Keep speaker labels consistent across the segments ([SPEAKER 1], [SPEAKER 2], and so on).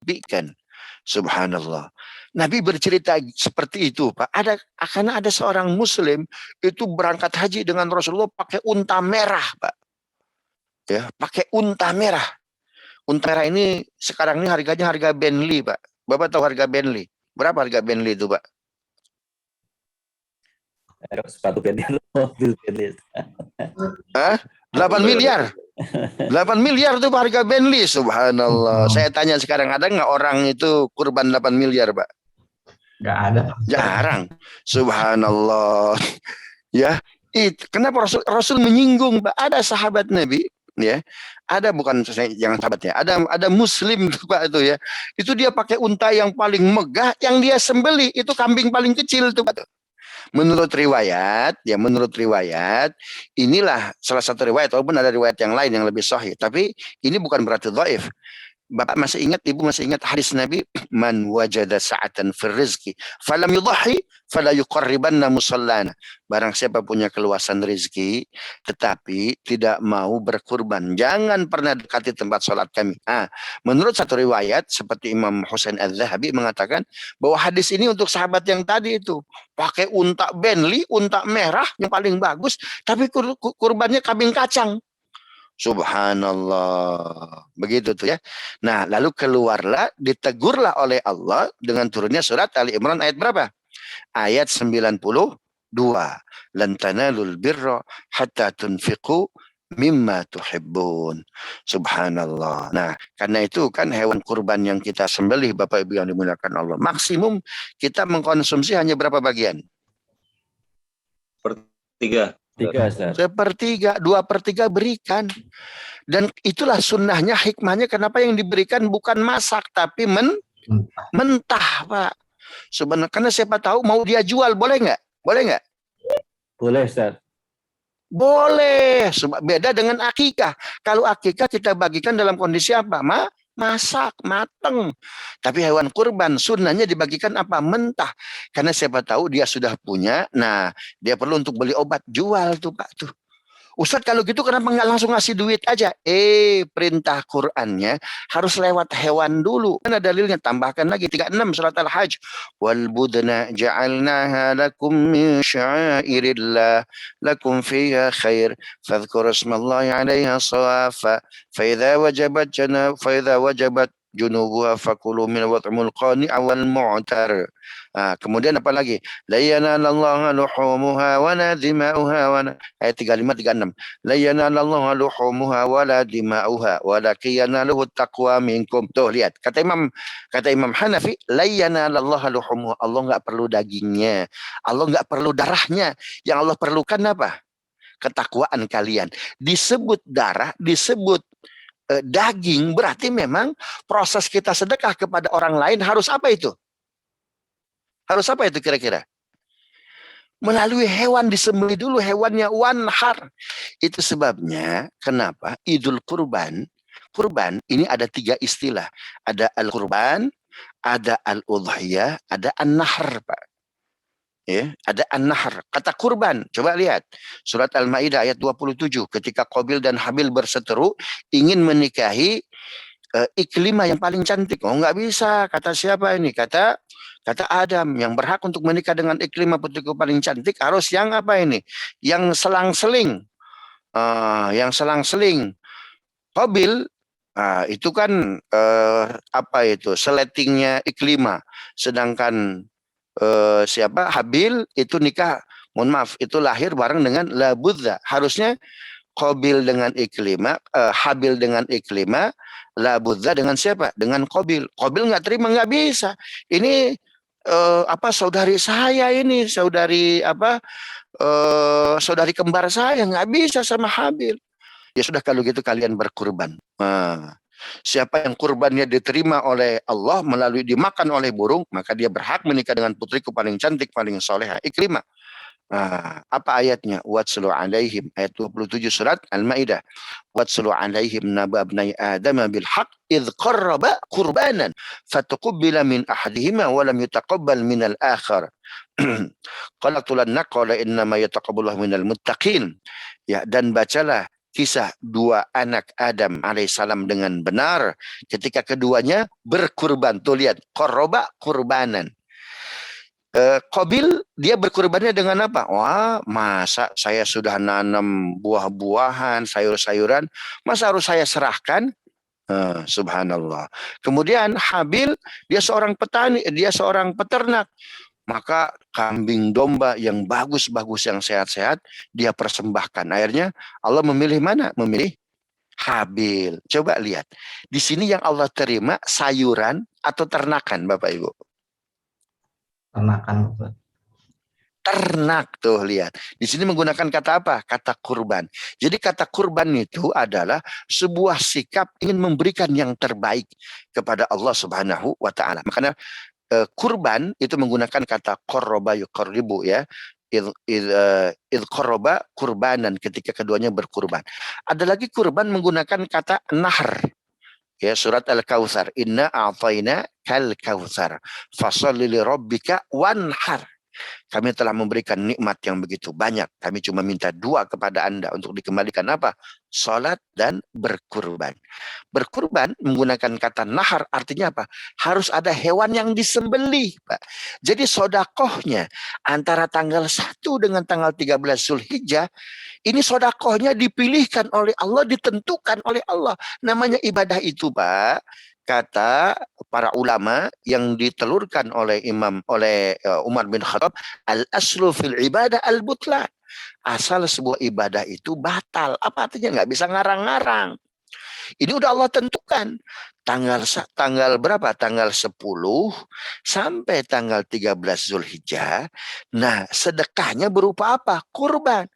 [SPEAKER 1] Bikan. Subhanallah. Nabi bercerita seperti itu, Pak. Karena ada seorang Muslim itu berangkat haji dengan Rasulullah pakai unta merah, Pak. Ya, pakai unta merah. Unta merah ini sekarang ini harganya harga Bentley, Pak. Bapak tahu harga Bentley? Berapa harga Bentley itu, Pak?
[SPEAKER 2] Sepatu Bentley, mobil Bentley.
[SPEAKER 1] 8 miliar. 8 miliar itu harga Bentley, subhanallah. Saya tanya sekarang, ada nggak orang itu kurban 8 miliar, Pak?
[SPEAKER 3] Nggak ada.
[SPEAKER 1] Jarang. Subhanallah. Ya, kenapa Rasul menyinggung, Pak? Ada sahabat Nabi, ya. Ada, bukan jangan sahabatnya. Ada Muslim tuh, Pak, itu ya. Itu dia pakai unta yang paling megah, yang dia sembelih itu kambing paling kecil tuh, Pak. Menurut riwayat, inilah salah satu riwayat, walaupun ada riwayat yang lain yang lebih sahih, tapi ini bukan berarti dhaif. Bapak masih ingat, Ibu masih ingat hadis Nabi, man wajada sa'atan fir rizki falam yudhahi fala yuqarribanna musallana. Barang siapa punya keluasan rezeki tetapi tidak mau berkurban, jangan pernah dekati tempat sholat kami. Menurut satu riwayat seperti Imam Husain Az-Zahabi mengatakan bahwa hadis ini untuk sahabat yang tadi itu pakai unta Bentley, unta merah yang paling bagus, tapi kurbannya kambing kacang. Subhanallah. Begitu tuh ya. Nah, lalu ditegurlah oleh Allah dengan turunnya surat Ali Imran ayat berapa? Ayat 92. Lan tanalul birra hatta tunfiqu mimma tuhibbun. Subhanallah. Nah, karena itu kan hewan kurban yang kita sembelih, Bapak Ibu yang dimuliakan Allah, maksimum kita mengkonsumsi hanya berapa bagian?
[SPEAKER 2] Tiga,
[SPEAKER 1] Sepertiga, 2/3 berikan. Dan itulah sunnahnya, hikmahnya kenapa yang diberikan bukan masak tapi mentah, Pak. Sebenarnya karena siapa tahu mau dia jual, boleh nggak? Boleh nggak?
[SPEAKER 2] Boleh, Ustaz.
[SPEAKER 1] Boleh. Beda dengan akikah. Kalau akikah kita bagikan dalam kondisi apa? Masak, mateng. Tapi hewan kurban sunnahnya dibagikan apa? Mentah. Karena siapa tahu dia sudah punya, nah dia perlu untuk beli obat, jual tuh, Pak tuh. Ustadz kalau gitu kenapa nggak langsung ngasih duit aja? Perintah Qur'annya harus lewat hewan dulu. Mana dalilnya? Tambahkan lagi 36 surat Al-Hajj. Wal budna ja'alnaha lakum min syairillah lakum fiha khair fadhkuru ismallahi 'alaiha shawafa fa idza wajabat junubuha fakulu min wat'amul qani'a wal mu'tar. Kemudian apa lagi? La yanalallaha luhumuha wa la dima'uha ayat 35 36. La yanalallaha luhumuha wa la dima'uha walakin yanaluhu taqwa minkum. Tuh lihat, kata Imam Hanafi, la yanalallaha luhumuha, Allah enggak perlu dagingnya, Allah enggak perlu darahnya. Yang Allah perlukan apa? Ketakwaan kalian. Disebut darah, disebut daging, berarti memang proses kita sedekah kepada orang lain harus apa itu? Harus apa itu kira-kira? Melalui hewan, disembelih dulu hewannya, wanhar. Itu sebabnya kenapa Idul Kurban ini ada 3 istilah. Ada al-kurban, ada al-udhiyah, ada an-nahr, Pak. Ya, ada an-nahr. Kata kurban, coba lihat surat Al-Maidah ayat 27, ketika Qabil dan Habil berseteru ingin menikahi Iklimah yang paling cantik. Nggak bisa, kata siapa ini? Kata Adam, yang berhak untuk menikah dengan Iklimah putriku paling cantik harus yang apa ini? Yang selang-seling. Yang selang-seling. Qabil itu kan apa itu? Seletingnya Iklimah. Sedangkan siapa? Habil itu nikah, mohon maaf, itu lahir bareng dengan Labudha. Harusnya Qabil dengan Iklimah, Habil dengan Iklimah, Labudha dengan siapa? Dengan Qabil. Qabil nggak terima, nggak bisa. Ini saudari saya ini, saudari saudari kembar saya, nggak bisa sama Habil. Ya sudah, kalau gitu kalian berkurban. Siapa yang kurbannya diterima oleh Allah melalui dimakan oleh burung, maka dia berhak menikah dengan putriku paling cantik, paling soleha, Iklimah. Apa ayatnya? Watslu alaihim, ayat 27 surat Al-Maidah. Watslu alaihim naba abnai Adam bil haqq idh qarraba qurbanan fatuqbila min ahadihima wa lam yutaqabbal min al-akhar. Qala tulanna qala inna ma yataqabbalu minal muttaqin. Ya, dan bacalah kisah dua anak Adam alaihissalam dengan benar ketika keduanya berkurban. Tuh lihat, qurba kurbanan. Qabil dia berkurbannya dengan apa? Wah, masa saya sudah nanam buah-buahan, sayur-sayuran, masa harus saya serahkan? Subhanallah. Kemudian Habil dia seorang petani, dia seorang peternak. Maka kambing domba yang bagus-bagus, yang sehat-sehat, dia persembahkan. Akhirnya Allah memilih mana? Memilih Habil. Coba lihat. Di sini yang Allah terima sayuran atau ternakan, Bapak Ibu?
[SPEAKER 2] Ternakan, Ustaz.
[SPEAKER 1] Ternak, tuh lihat. Di sini menggunakan kata apa? Kata kurban. Jadi kata kurban itu adalah sebuah sikap ingin memberikan yang terbaik kepada Allah Subhanahu wa taala. Makanya kurban itu menggunakan kata qarraba yuqarribu ya. Id qarraba kurbanan, ketika keduanya berkurban. Ada lagi kurban menggunakan kata nahr. Ya, surat Al-Kautsar, inna a'tayna kal kautsar fasholli li rabbika wanhar. Kami telah memberikan nikmat yang begitu banyak. Kami cuma minta dua kepada Anda untuk dikembalikan apa? Salat dan berkurban. Berkurban menggunakan kata nahar artinya apa? Harus ada hewan yang disembelih, Pak. Jadi sodakohnya antara tanggal 1 dengan tanggal 13 Zulhijjah, ini sodakohnya dipilihkan oleh Allah, ditentukan oleh Allah. Namanya ibadah itu, Pak. Kata para ulama yang ditelurkan oleh Umar bin Khattab, al-aslu fil ibadah al-butlan. Asal sebuah ibadah itu batal. Apa artinya? Nggak bisa ngarang-ngarang. Ini udah Allah tentukan. Tanggal berapa? Tanggal 10 sampai tanggal 13 Zulhijjah. Nah, sedekahnya berupa apa? Kurban.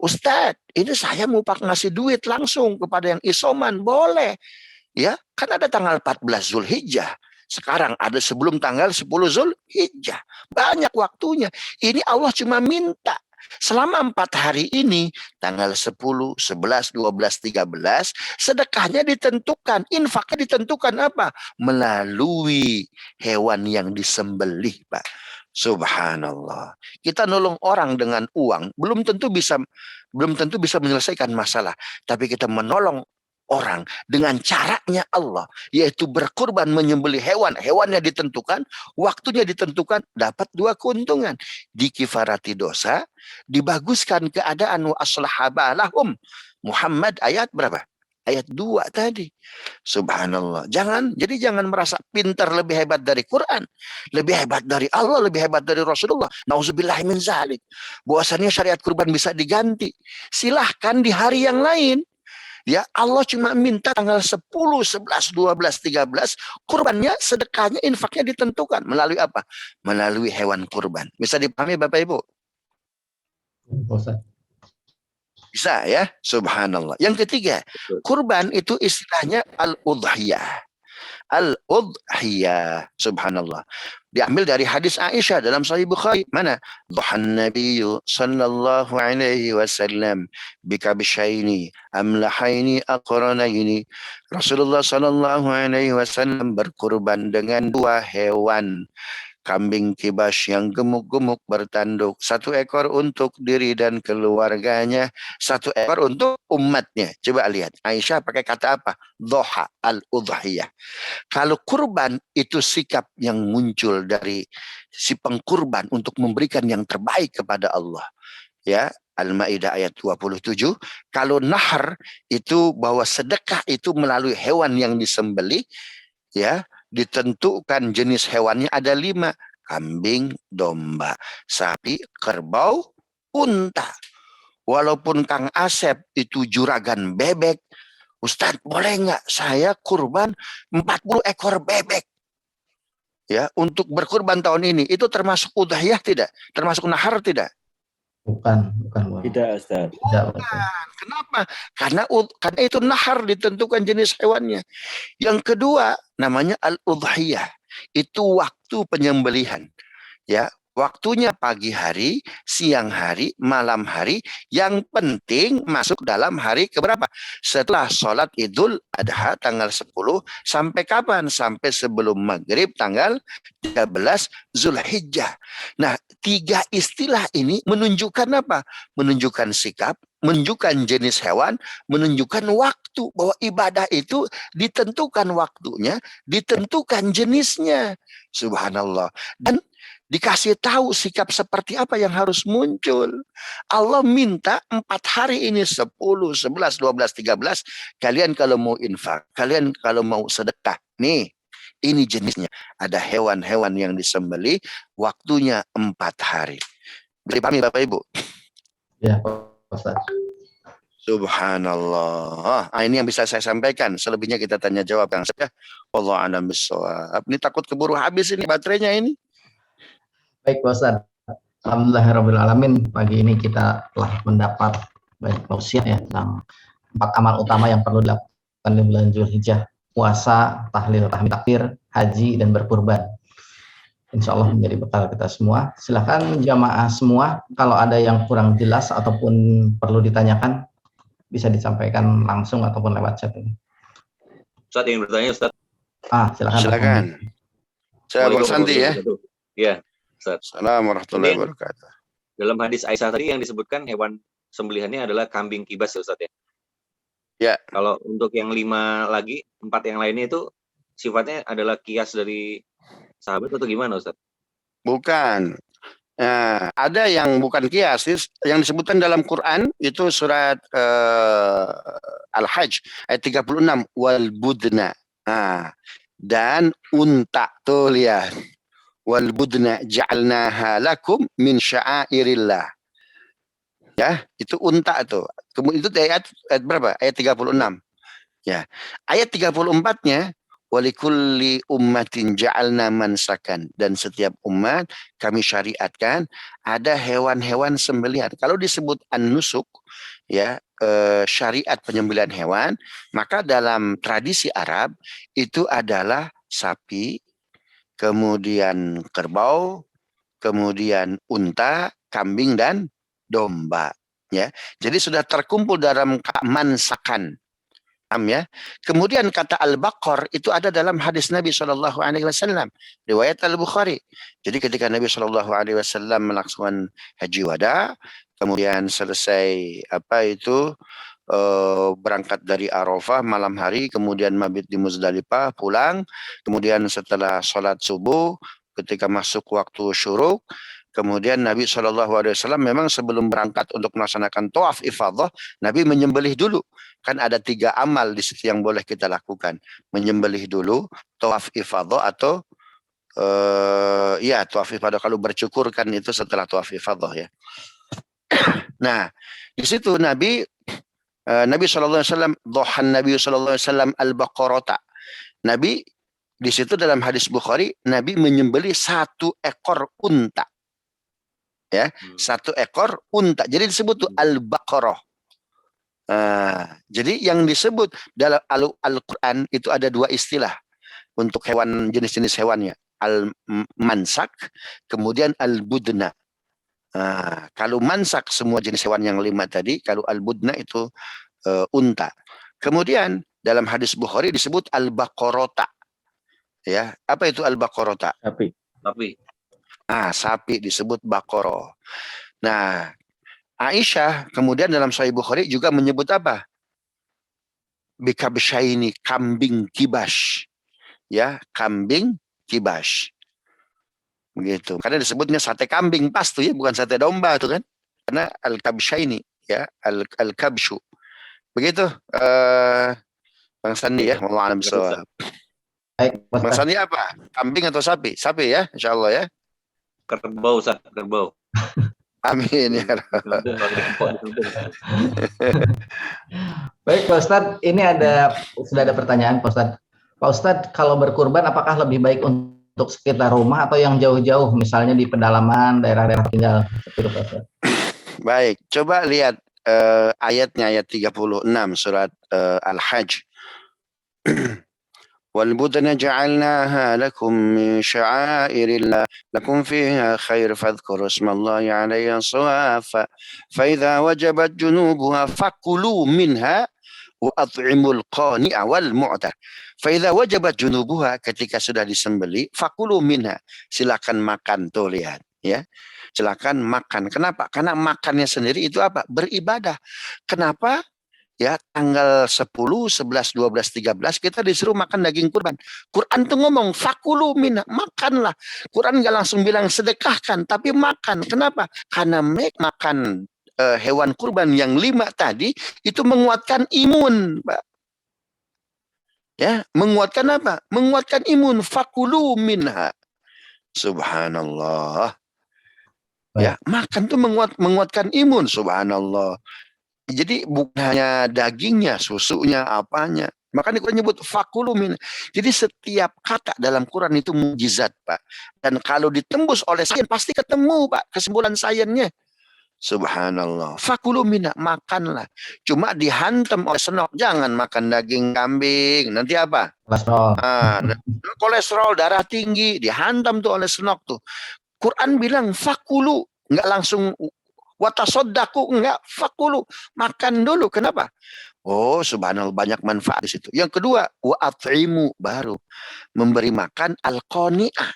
[SPEAKER 1] Ustadz, ini saya mau ngasih duit langsung kepada yang isoman. Boleh. Ya, kan ada tanggal 14 Zulhijjah. Sekarang ada sebelum tanggal 10 Zulhijjah. Banyak waktunya. Ini Allah cuma minta. Selama 4 hari ini, tanggal 10, 11, 12, 13, sedekahnya ditentukan. Infaknya ditentukan apa? Melalui hewan yang disembelih, Pak. Subhanallah. Kita nolong orang dengan uang, belum tentu bisa menyelesaikan masalah. Tapi kita menolong orang dengan caranya Allah, yaitu berkurban, menyembelih hewan. Hewannya ditentukan, waktunya ditentukan, dapat dua keuntungan. Dikifarati dosa, dibaguskan keadaan, wa aslaha balahum. Muhammad ayat berapa? Ayat 2 tadi. Subhanallah. Jadi jangan merasa pintar lebih hebat dari Quran, lebih hebat dari Allah, lebih hebat dari Rasulullah. Nauzubillahi min zalik. Bahwasannya syariat kurban bisa diganti. Silahkan di hari yang lain. Ya, Allah cuma minta tanggal 10, 11, 12, 13, kurbannya, sedekahnya, infaknya ditentukan. Melalui apa? Melalui hewan kurban. Bisa dipahami Bapak Ibu? Bisa ya? Subhanallah. Yang ketiga, kurban itu istilahnya al-udhiyah. Al-udhiyah. Subhanallah. Diambil dari hadis Aisyah dalam Sahih Bukhari. Mana? Dhuhan Nabiyyu sallallahu alaihi wasallam bikabshaini amlahaini aqranaini. Rasulullah sallallahu alaihi wasallam berkurban dengan dua hewan kambing kibas yang gemuk-gemuk bertanduk. 1 ekor untuk diri dan keluarganya, 1 ekor untuk umatnya. Coba lihat, Aisyah pakai kata apa? Dhoha, al-udhiyah. Kalau kurban itu sikap yang muncul dari si pengkurban untuk memberikan yang terbaik kepada Allah. Ya, Al-Maidah ayat 27. Kalau nahar itu bahwa sedekah itu melalui hewan yang disembelih, ya, ditentukan jenis hewannya ada 5. Kambing, domba, sapi, kerbau, unta. Walaupun Kang Asep itu juragan bebek, Ustadz boleh nggak saya kurban 40 ekor bebek? Ya, untuk berkurban tahun ini, itu termasuk udhiyah tidak? Termasuk nahar tidak?
[SPEAKER 2] Bukan. Tidak, Ustaz. Tidak,
[SPEAKER 1] Bukan. Kenapa? Karena itu nahar, ditentukan jenis hewannya. Yang kedua namanya al-udhiyah. Itu waktu penyembelihan. Ya, waktunya pagi hari, siang hari, malam hari. Yang penting masuk dalam hari keberapa? Setelah sholat Idul Adha tanggal 10 sampai kapan? Sampai sebelum maghrib tanggal 13 Zulhijjah. Nah, 3 istilah ini menunjukkan apa? Menunjukkan sikap, menunjukkan jenis hewan, menunjukkan waktu, bahwa ibadah itu ditentukan waktunya, ditentukan jenisnya. Subhanallah. Dan dikasih tahu sikap seperti apa yang harus muncul. Allah minta 4 hari ini 10, 11, 12, 13. Kalian kalau mau infak, kalian kalau mau sedekah. Nih, ini jenisnya. Ada hewan-hewan yang disembelih, waktunya 4 hari. Dipahami Bapak Ibu?
[SPEAKER 2] Ya, Pak Ustaz.
[SPEAKER 1] Subhanallah. Ini yang bisa saya sampaikan. Selebihnya kita tanya jawab yang saya. Allah a'lam bishawab. Ini takut keburu habis ini baterainya ini.
[SPEAKER 2] Baik Pak Ustaz. Alhamdulillahirrahmanirrahim. Pagi ini kita telah mendapat banyak tausiah ya tentang 4 amal utama yang perlu dilakukan di bulan Zulhijjah. Puasa, tahlil, tahmid takbir, haji, dan berkurban. Insya Allah menjadi bekal kita semua. Silakan jamaah semua, kalau ada yang kurang jelas ataupun perlu ditanyakan, bisa disampaikan langsung ataupun lewat chat ini.
[SPEAKER 3] Ustaz ingin bertanya, Ustaz.
[SPEAKER 1] Silakan. Saya Bang Santi ya.
[SPEAKER 3] Ya, Ustaz.
[SPEAKER 1] Assalamualaikum warahmatullahi wabarakatuh.
[SPEAKER 3] Dalam hadis Aisyah tadi yang disebutkan hewan sembelihannya adalah kambing kibas ya Ustaz ya.
[SPEAKER 1] Ya.
[SPEAKER 3] Kalau untuk yang 5 lagi, 4 yang lainnya itu sifatnya adalah kias dari sahabat atau gimana Ustaz?
[SPEAKER 1] Bukan. Nah, ada yang bukan kias, yang disebutkan dalam Quran itu surat Al-Hajj ayat 36 wal budna. Dan unta, tuh lihat. Wal budna ja'alnaha lakum min sya'airillah. Ya, itu unta tuh. Kemudian itu ayat berapa? Ayat 36. Ya. Ayat 34-nya walikulli ummatin ja'alna mansakan, dan setiap umat kami syariatkan ada hewan-hewan sembelihan. Kalau disebut an-nusuk ya, syariat penyembelihan hewan, maka dalam tradisi Arab itu adalah sapi, kemudian kerbau, kemudian unta, kambing dan domba ya. Jadi sudah terkumpul dalam mansakan. Ya. Kemudian kata al-baqar itu ada dalam hadis Nabi SAW, riwayat Al-Bukhari. Jadi ketika Nabi SAW melaksanakan haji wada, kemudian selesai berangkat dari Arafah malam hari, kemudian mabit di Muzdalifah, pulang, kemudian setelah sholat subuh, ketika masuk waktu syuruk, kemudian Nabi SAW memang sebelum berangkat untuk melaksanakan tawaf ifadah, Nabi menyembelih dulu. Kan ada 3 amal di situ yang boleh kita lakukan. Menyembelih dulu, tawaf ifadah atau tawaf ifadah. Kalau bercukur kan itu setelah tawaf ifadah ya. Nah, di situ Nabi SAW, dohan Nabi SAW al-baqarata. Nabi di situ dalam hadis Bukhari, Nabi menyembelih 1 ekor unta. Ya, 1 ekor unta. Jadi disebut tuh al-baqarah. Jadi yang disebut dalam Al-Quran itu ada 2 istilah untuk hewan, jenis-jenis hewannya. Al-mansak, kemudian al-budna. Kalau mansak semua jenis hewan yang 5 tadi, kalau al-budna itu unta. Kemudian dalam hadis Bukhari disebut al-baqarata. Ya, apa itu al-baqarata?
[SPEAKER 3] Sapi.
[SPEAKER 1] Sapi disebut baqarah. Nah, Aisyah kemudian dalam Sahih Bukhari juga menyebut apa? Bikabsyaini, kambing kibas. Ya, kambing kibas. Begitu. Karena disebutnya sate kambing pas tuh ya, bukan sate domba tuh kan. Karena al-kabsyaini ya, al-kabsyu. Begitu Bang Sandi ya, wallahu a'lam bishawab.
[SPEAKER 2] Baik,
[SPEAKER 1] Bang Sandi apa? Kambing atau sapi? Sapi ya, insyaallah ya.
[SPEAKER 3] Kerbau Ustaz, kerbau.
[SPEAKER 1] Amin ya.
[SPEAKER 2] Baik Pak Ustadz, ini sudah ada pertanyaan Pak Ustadz. Pak Ustadz, kalau berkurban apakah lebih baik untuk sekitar rumah atau yang jauh-jauh, misalnya di pedalaman, daerah-daerah tinggal?
[SPEAKER 1] Baik, coba lihat ayatnya, ayat 36 surat Al-Hajj. وَالْبُدْنَ جَعَلْنَاهَا لَكُمْ مِنْ شَعَائِرِ اللَّهِ لَكُمْ فِيهَا خَيْرٌ فَاذْكُرُوا اسْمَ اللَّهِ عَلَيْهَا صَوَافًا فَإِذَا وَجَبَتْ جُنُوبُهَا فَكُلُوا مِنْهَا وَأَطْعِمُوا الْقَانِعَ وَالْمُعْتَرَ. فَإِذَا وَجَبَتْ جُنُوبُهَا, ketika sudah disembeli, فَكُلُوا مِنْهَا, silakan makan. Tuh lihat ya. Silakan makan. Kenapa? Karena makannya sendiri itu apa? Beribadah. Kenapa? Ya, tanggal 10, 11, 12, 13 kita disuruh makan daging kurban. Quran tuh ngomong fakulu mina, makanlah. Quran nggak langsung bilang sedekahkan, tapi makan. Kenapa? Karena makan hewan kurban yang 5 tadi itu menguatkan imun, Pak. Ya, menguatkan apa? Menguatkan imun. Fakulu minha. Subhanallah. Ya, makan tuh menguatkan imun, subhanallah. Jadi bukan hanya dagingnya, susunya, apanya. Makanya Quran nyebut fakulu min. Jadi setiap kata dalam Quran itu mukjizat, Pak. Dan kalau ditembus oleh sains pasti ketemu, Pak, kesimpulan sainsnya. Subhanallah. Fakulu mina, makanlah. Cuma dihantam oleh senok. Jangan makan daging kambing. Nanti apa?
[SPEAKER 2] Kolesterol.
[SPEAKER 1] Kolesterol, darah tinggi. Dihantam tuh oleh senok tuh. Quran bilang fakulu. Nggak langsung watasodaku, enggak, fakulu, makan dulu. Kenapa? Oh, subhanallah, banyak manfaat di situ. Yang kedua, wa at'imu, baru memberi makan al-qani'ah.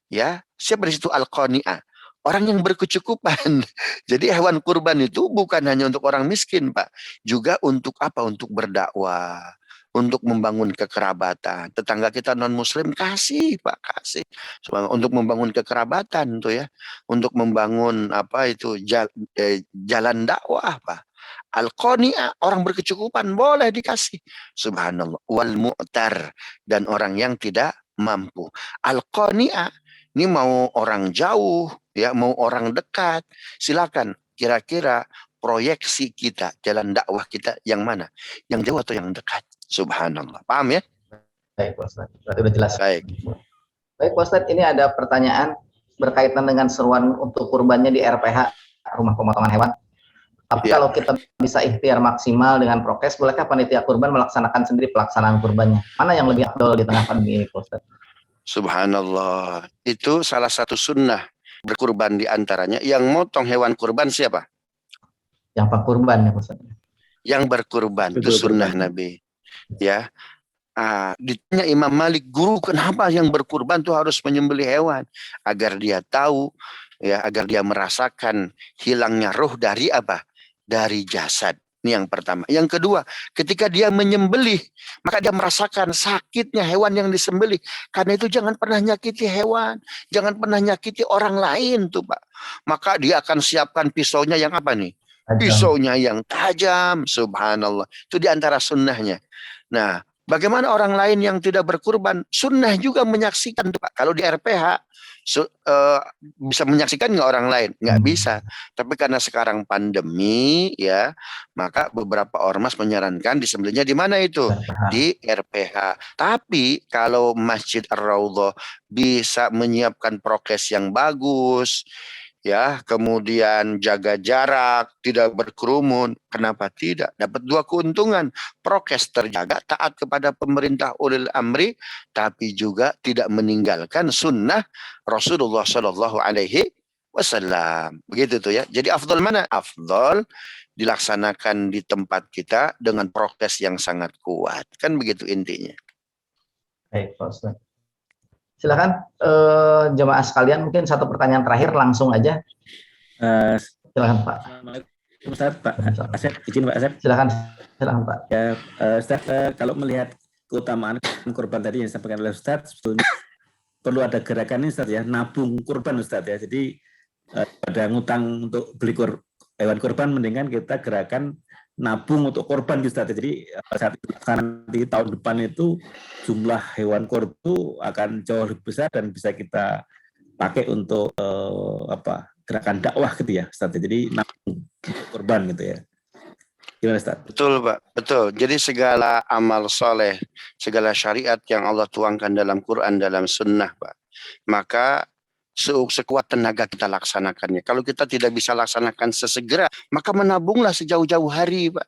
[SPEAKER 1] Ya, siapa di situ al-qani'ah? Orang yang berkecukupan. Jadi hewan kurban itu bukan hanya untuk orang miskin, Pak. Juga untuk apa? Untuk berdakwah, untuk membangun kekerabatan. Tetangga kita non-muslim kasih, Pak, kasih. Untuk membangun kekerabatan tuh ya. Untuk membangun apa itu jalan dakwah, Pak. Al-qani'ah, orang berkecukupan boleh dikasih. Subhanallah. Wal mu'tar, dan orang yang tidak mampu. Al-qani'ah, ini mau orang jauh, ya, mau orang dekat, silakan. Kira-kira proyeksi kita, jalan dakwah kita yang mana? Yang jauh atau yang dekat? Subhanallah. Paham ya?
[SPEAKER 2] Baik, Pak Ustadz. Berarti udah jelas.
[SPEAKER 1] Baik.
[SPEAKER 2] Baik, Pak Ustadz, ini ada pertanyaan berkaitan dengan seruan untuk kurbannya di RPH, rumah pemotongan hewan. Tapi
[SPEAKER 1] Ya.
[SPEAKER 2] kalau kita bisa ikhtiar maksimal dengan prokes, bolehkah panitia kurban melaksanakan sendiri pelaksanaan kurbannya? Mana yang lebih afdol di tengah pandemi ini, Pak Ustadz?
[SPEAKER 1] Subhanallah. Itu salah satu sunnah berkurban di antaranya. Yang motong hewan kurban siapa?
[SPEAKER 2] Yang Pak kurban ya, Pak Ustadz.
[SPEAKER 1] Yang berkurban. Itu sunnah Nabi. Ya. Ditanya Imam Malik, guru, kenapa yang berkurban tuh harus menyembelih hewan? Agar dia tahu, ya, agar dia merasakan hilangnya roh dari apa? Dari jasad. Ini yang pertama. Yang kedua, ketika dia menyembelih, maka dia merasakan sakitnya hewan yang disembelih. Karena itu jangan pernah nyakiti hewan. Jangan pernah nyakiti orang lain tuh, Pak. Maka dia akan siapkan pisaunya yang apa nih? Pisaunya yang tajam. Subhanallah. Itu diantara sunnahnya. Nah, bagaimana orang lain yang tidak berkurban? Sunnah juga menyaksikan tuh, Pak. Kalau di RPH, bisa menyaksikan nggak orang lain? Nggak bisa. Tapi karena sekarang pandemi, ya, maka beberapa ormas menyarankan disembelihnya di mana itu? Di RPH. Tapi kalau Masjid Ar-Raudhah bisa menyiapkan prokes yang bagus, ya, kemudian jaga jarak, tidak berkerumun, kenapa tidak? Dapat dua keuntungan. Prokes terjaga, taat kepada pemerintah ulil amri, tapi juga tidak meninggalkan sunnah Rasulullah Shallallahu Alaihi Wasallam. Begitu tuh ya. Jadi afdol mana? Afdol dilaksanakan di tempat kita dengan prokes yang sangat kuat. Kan begitu intinya.
[SPEAKER 2] Baik, Pak Ustadz. Silakan jemaah sekalian, mungkin satu pertanyaan terakhir langsung aja. Silakan Pak.
[SPEAKER 4] Assalamualaikum Ustaz, Pak Asep, izin Pak Asep.
[SPEAKER 2] Silakan Pak.
[SPEAKER 4] Ya, Ustaz, kalau melihat keutamaan kurban tadi yang disampaikan oleh Ustaz, sebetulnya perlu ada gerakan ini Ustaz ya, nabung kurban Ustaz ya. Jadi pada ngutang untuk beli hewan kurban, mendingan kita gerakan nabung untuk korban Ustaz. Jadi saat nanti tahun depan itu jumlah hewan korban itu akan jauh lebih besar dan bisa kita pakai untuk gerakan dakwah gitu ya Ustaz. Jadi nabung korban gitu ya. Gimana Ustaz?
[SPEAKER 1] Betul Pak, betul. Jadi segala amal soleh, segala syariat yang Allah tuangkan dalam Quran, dalam sunnah Pak, maka sekuat tenaga kita laksanakannya. Kalau kita tidak bisa laksanakan sesegera, maka menabunglah sejauh-jauh hari, Pak.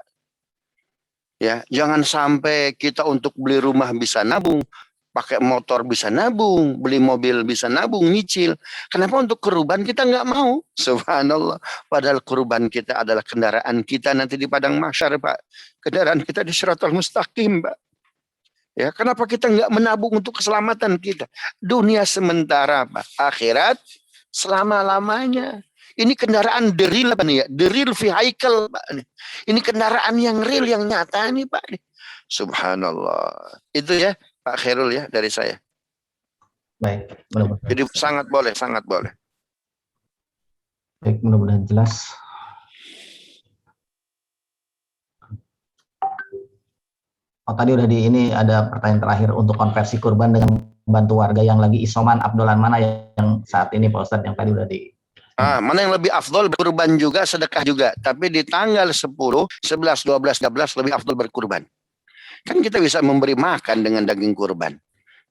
[SPEAKER 1] Ya, jangan sampai kita untuk beli rumah bisa nabung, pakai motor bisa nabung, beli mobil bisa nabung, nyicil. Kenapa untuk kurban kita nggak mau? Subhanallah. Padahal kurban kita adalah kendaraan kita nanti di padang mahsyar, Pak. Kendaraan kita di Shiratal Mustaqim, Pak. Ya, kenapa kita nggak menabung untuk keselamatan kita? Dunia sementara, Pak. Akhirat selama-lamanya. Ini kendaraan the real apa nih ya? The real vehicle, Pak. Ini kendaraan yang real, yang nyata nih, Pak. Subhanallah. Itu ya, Pak Khairul ya dari saya.
[SPEAKER 2] Baik, mudah-mudahan.
[SPEAKER 1] Jadi sangat boleh, sangat boleh.
[SPEAKER 2] Baik, mudah-mudahan jelas. Oh, tadi udah di ini ada pertanyaan terakhir untuk konversi kurban dengan bantu warga yang lagi isoman, Abdolan mana yang saat ini Pak Ustadz yang tadi udah di
[SPEAKER 1] Mana yang lebih afdol, berkurban juga, sedekah juga. Tapi di tanggal 10, 11, 12, 13 lebih afdol berkurban. Kan kita bisa memberi makan dengan daging kurban.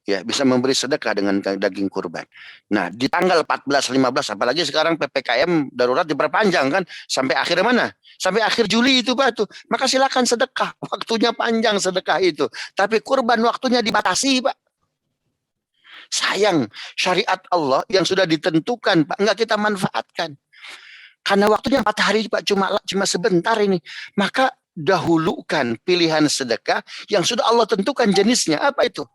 [SPEAKER 1] Ya, bisa memberi sedekah dengan daging kurban. Nah, di tanggal 14, 15, apalagi sekarang PPKM darurat diperpanjang kan sampai akhir mana? Sampai akhir Juli itu, Pak tuh. Maka silakan sedekah. Waktunya panjang sedekah itu. Tapi kurban waktunya dibatasi, Pak. Sayang, syariat Allah yang sudah ditentukan, Pak, enggak kita manfaatkan. Karena waktunya 4 hari, Pak, cuma sebentar ini. Maka dahulukan pilihan sedekah yang sudah Allah tentukan jenisnya. Apa itu?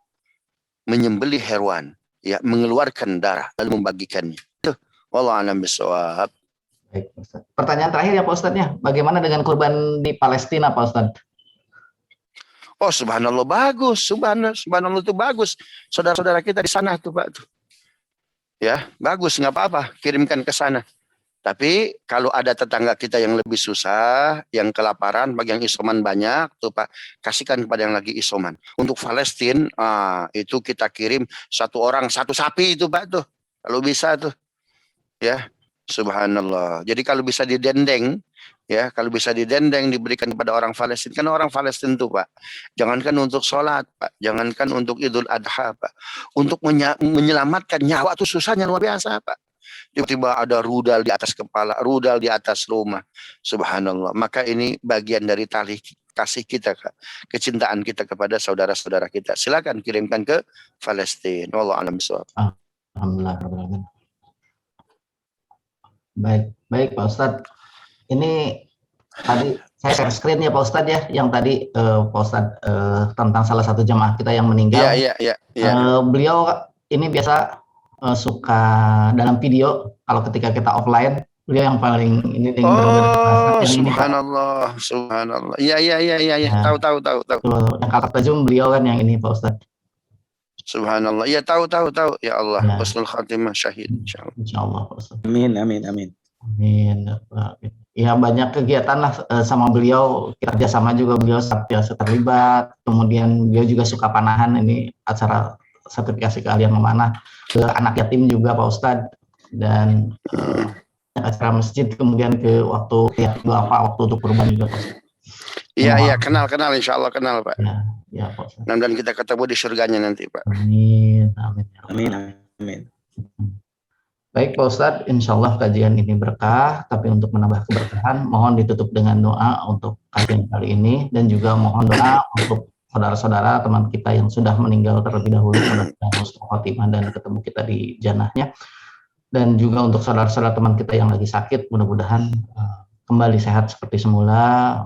[SPEAKER 1] Menyembelih hewan, ya, mengeluarkan darah lalu membagikannya. Wallahu a'lam bishawab.
[SPEAKER 2] Baik, Ustaz. Pertanyaan terakhir ya Pak Ustadznya, bagaimana dengan kurban di Palestina Pak Ustadz?
[SPEAKER 1] Oh, subhanallah, bagus. Subhanallah itu bagus. Saudara-saudara kita di sana tuh, Pak tuh. Ya, bagus, nggak apa-apa, kirimkan ke sana. Tapi kalau ada tetangga kita yang lebih susah, yang kelaparan, bagi yang isoman banyak, tuh Pak, kasihkan kepada yang lagi isoman. Untuk Palestina, itu kita kirim 1 orang 1 sapi itu, Pak tuh. Kalau bisa tuh, ya, subhanallah. Jadi kalau bisa didendeng, ya, kalau bisa didendeng diberikan kepada orang Palestina. Karena orang Palestina tuh, Pak, jangankan untuk sholat, Pak, jangankan untuk Idul Adha, Pak, untuk menyelamatkan nyawa tuh susahnya luar biasa, Pak. Tiba-tiba ada rudal di atas kepala, rudal di atas rumah. Subhanallah. Maka ini bagian dari tali kasih kita, Kak. Kecintaan kita kepada saudara-saudara kita. Silakan kirimkan ke Palestina. Wallahu a'lam bishawab.
[SPEAKER 2] Alhamdulillah. Baik Pak Ustadz. Ini tadi saya share screen ya Pak Ustadz ya, yang tadi Pak Ustadz tentang salah satu jemaah kita yang meninggal.
[SPEAKER 1] Iya.
[SPEAKER 2] Beliau ini biasa suka dalam video, kalau ketika kita offline, beliau yang paling ini
[SPEAKER 1] subhanallah. Iya. Tahu.
[SPEAKER 2] Yang kakak tajum beliau kan yang ini Pak Ustadz.
[SPEAKER 1] Subhanallah. Iya, tahu. Ya Allah, husnul khatimah syahid insyaallah.
[SPEAKER 2] Pak Ustadz.
[SPEAKER 4] Amin.
[SPEAKER 2] Ya banyak kegiatan lah sama beliau, kerjasama juga beliau biasa terlibat. Kemudian beliau juga suka panahan, ini acara sertifikasi keahlian memanah ke anak yatim juga Pak Ustadz, dan acara masjid, kemudian ke waktu waktu untuk kurban juga Pak Ustadz.
[SPEAKER 1] Iya, kenal insyaallah kenal Pak.
[SPEAKER 2] Ya Pak Ustadz.
[SPEAKER 1] Dan kita ketemu di surganya nanti Pak.
[SPEAKER 2] Amin. Baik Pak Ustadz, insya Allah kajian ini berkah, tapi untuk menambah keberkahan, mohon ditutup dengan doa untuk kajian kali ini, dan juga mohon doa untuk saudara-saudara teman kita yang sudah meninggal terlebih dahulu, mudah-mudahan husnul khotimah dan ketemu kita di jannahnya, dan juga untuk saudara-saudara teman kita yang lagi sakit, mudah-mudahan kembali sehat seperti semula.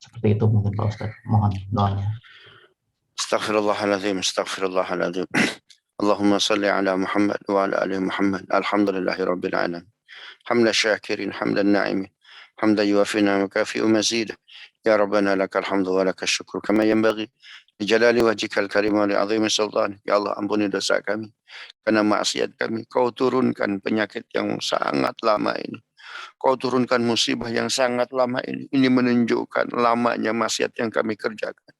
[SPEAKER 2] Seperti itu mungkin Pak Ustadz, mohon doanya.
[SPEAKER 1] Astaghfirullahaladzim. Allahumma salli ala Muhammad wa ala ali Muhammad. Alhamdulillahi rabbil alamin. Hamdan syakirin, hamdan na'imin, hamdan yuafina makafi'u mazid. Ya Rabbana lakal hamdu wa lakal syukur kama yanbaghi li jalali wajhikal karim wa li azimi sultan. Ya Allah, ampuni dosa kami karena maksiat kami. Kau turunkan penyakit yang sangat lama ini. Kau turunkan musibah yang sangat lama ini. Ini menunjukkan lamanya maksiat yang kami kerjakan,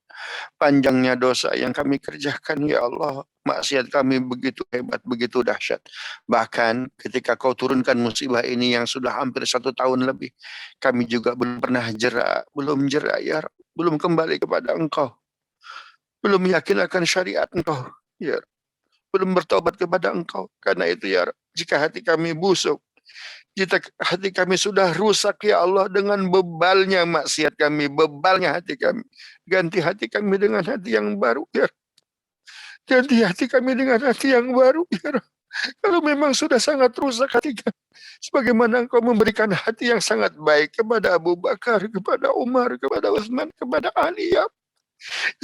[SPEAKER 1] panjangnya dosa yang kami kerjakan. Ya Allah, maksiat kami begitu hebat, begitu dahsyat. Bahkan ketika kau turunkan musibah ini yang sudah hampir 1 tahun lebih, kami juga belum pernah belum jerak ya Rabb, belum kembali kepada Engkau, belum yakin akan syariat Engkau ya Rabb, belum bertobat kepada Engkau. Karena itu ya Rabb, jika hati kami busuk, jika hati kami sudah rusak ya Allah dengan bebalnya maksiat kami, bebalnya hati kami, ganti hati kami dengan hati yang baru ya. Ganti hati kami dengan hati yang baru ya. Kalau memang sudah sangat rusak hati kami, sebagaimana Engkau memberikan hati yang sangat baik kepada Abu Bakar, kepada Umar, kepada Utsman, kepada Ali ya.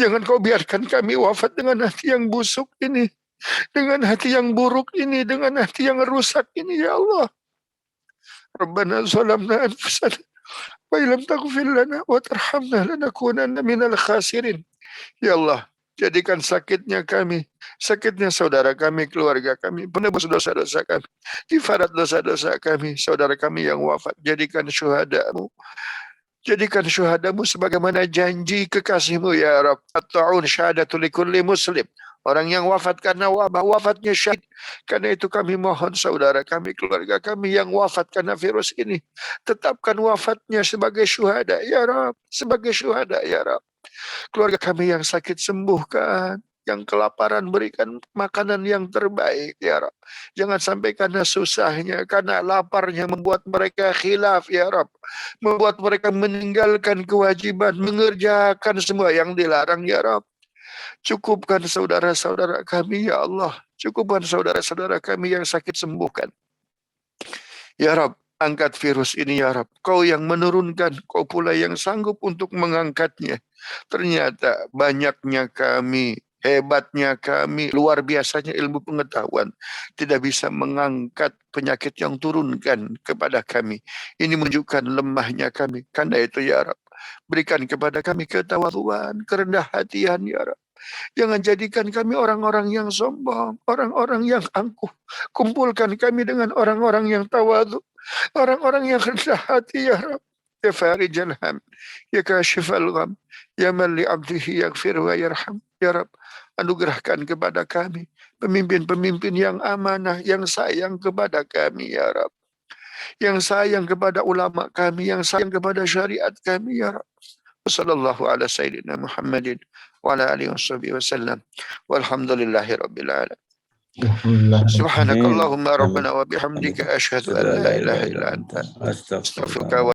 [SPEAKER 1] Jangan Kau biarkan kami wafat dengan hati yang busuk ini. dengan hati yang buruk ini, dengan hati yang rusak ini, ya Allah. Rabbana zalamna anfusana wa illam taghfir lana wa tarhamna lanakunanna minal khasirin. Ya Allah, jadikan sakitnya kami, sakitnya saudara kami, keluarga kami, penebus dosa-dosa kami, kifarat dosa-dosa kami, saudara kami yang wafat, jadikan syuhadamu. Jadikan syuhadamu sebagaimana janji kekasihmu ya Rabb. At-ta'un syahadatul likulli muslim. Orang yang wafat karena wabah, wafatnya syahid. Karena itu kami mohon saudara kami, keluarga kami yang wafat karena virus ini. Tetapkan wafatnya sebagai syuhada ya Rabb. Sebagai syuhada ya Rabb. Keluarga kami yang sakit sembuhkan. Yang kelaparan berikan makanan yang terbaik ya Rabb. Jangan sampai karena susahnya, karena laparnya membuat mereka khilaf ya Rabb. Membuat mereka meninggalkan kewajiban, mengerjakan semua yang dilarang ya Rabb. Cukupkan saudara-saudara kami ya Allah. Cukupkan saudara-saudara kami yang sakit sembuhkan. Ya Rabb, angkat virus ini ya Rabb. Kau yang menurunkan, kau pula yang sanggup untuk mengangkatnya. Ternyata banyaknya kami, hebatnya kami, luar biasanya ilmu pengetahuan tidak bisa mengangkat penyakit yang turunkan kepada kami. Ini menunjukkan lemahnya kami. Karena itu ya Rabb, berikan kepada kami ketawaduan, kerendah hatian ya Rabb. Jangan jadikan kami orang-orang yang sombong, orang-orang yang angkuh. Kumpulkan kami dengan orang-orang yang tawadu, orang-orang yang rendah hati ya Rabb. Ya farijal ham, ya kashifal gham, ya man li abdihi yaghfir wa yarham. Ya Rabb, anugerahkan kepada kami pemimpin-pemimpin yang amanah, yang sayang kepada kami ya Rabb. Yang sayang kepada ulama kami, yang sayang kepada syariat kami ya Rabb. Sallallahu ala sayyidina Muhammadin wa ala alihi wasallam. Walhamdulillahi rabbil alamin.
[SPEAKER 2] Alhamdulillah.
[SPEAKER 1] Subhanakallahumma rabbana wa bihamdika asyhadu an la ilaha illa anta astaghfiruka wa